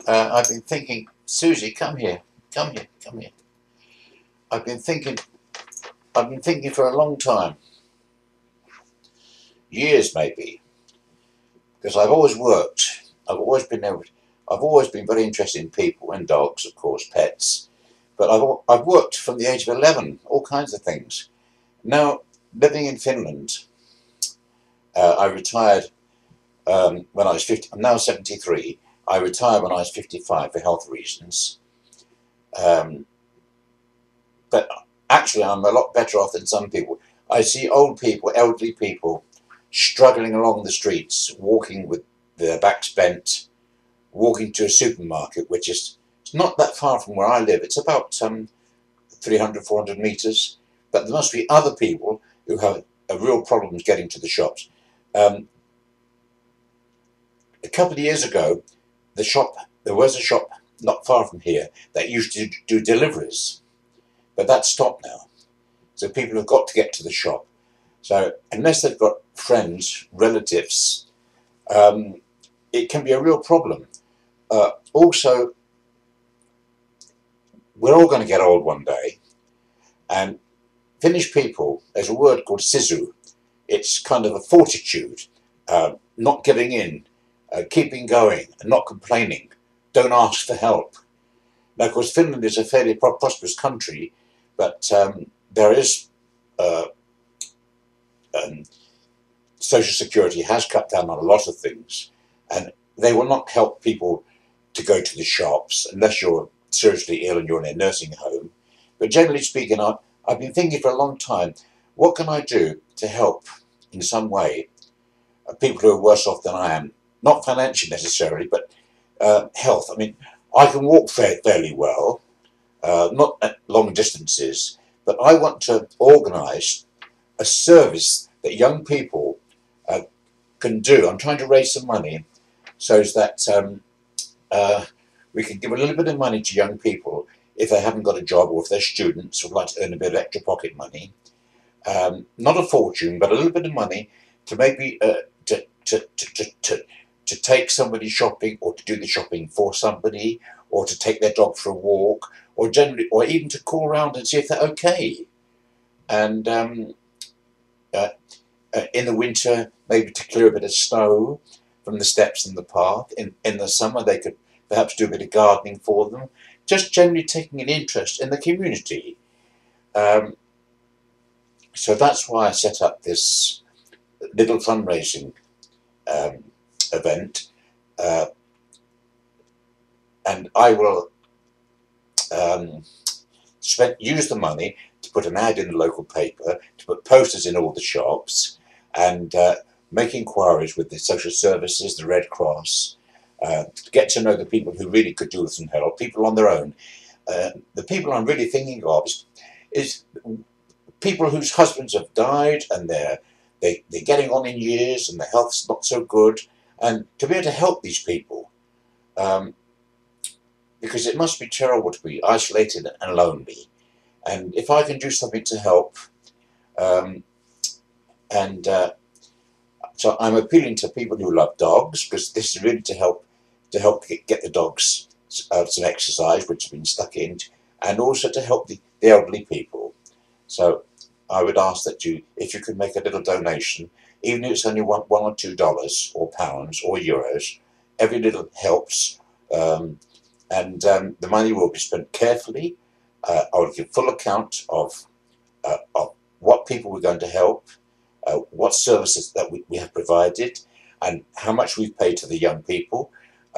I've been thinking, Susie, come here, come here, come here. I've been thinking, for a long time, years maybe, because I've always worked. I've always been very interested in people and dogs, of course, pets. But I've worked from the age of 11, all kinds of things. Now, living in Finland, I retired when I was 50. I'm now 73. I retired when I was 55 for health reasons. But actually, I'm a lot better off than some people. I see old people, elderly people, struggling along the streets, walking with their backs bent, walking to a supermarket, which is it's not that far from where I live. It's about 300, 400 meters. But there must be other people who have real problems getting to the shops. A couple of years ago, there was a shop not far from here that used to do deliveries, but that's stopped now. So people have got to get to the shop. So unless they've got friends, relatives, it can be a real problem. Also, we're all going to get old one day, and Finnish people, there's a word called sisu. It's kind of a fortitude, not giving in, keeping going and not complaining. Don't ask for help. Now, of course, Finland is a fairly prosperous country, but there is Social Security has cut down on a lot of things, and they will not help people to go to the shops unless you're seriously ill and you're in a nursing home. But generally speaking, I've been thinking for a long time, what can I do to help in some way people who are worse off than I am? Not financially necessarily, but health. I mean, I can walk fairly well, not at long distances, but I want to organise a service that young people can do. I'm trying to raise some money so that we can give a little bit of money to young people if they haven't got a job or if they're students or would like to earn a bit of extra pocket money. Not a fortune, but a little bit of money to maybe to take somebody shopping, or to do the shopping for somebody, or to take their dog for a walk, or even to call around and see if they're okay. And in the winter, maybe to clear a bit of snow from the steps and the path. In the summer, they could perhaps do a bit of gardening for them. Just generally taking an interest in the community. So that's why I set up this little fundraising event, and I will use the money to put an ad in the local paper, to put posters in all the shops, and make inquiries with the social services, the Red Cross, to get to know the people who really could do with some help, people on their own. The people I'm really thinking of is people whose husbands have died and they're getting on in years and their health's not so good, and to be able to help these people, because it must be terrible to be isolated and lonely. And if I can do something to help, so I'm appealing to people who love dogs, because this is really to help get the dogs some exercise, which have been stuck in, and also to help the elderly people. So I would ask that if you could make a little donation, even if it's only $1 or $2 or pounds or euros, every little helps. And the money will be spent carefully. I will give full account of what people we're going to help, what services that we have provided, and how much we've paid to the young people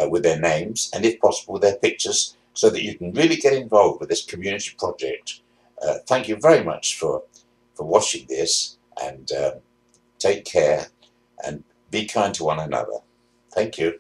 with their names, and if possible their pictures, so that you can really get involved with this community project. Thank you very much for watching this, and take care and be kind to one another. Thank you.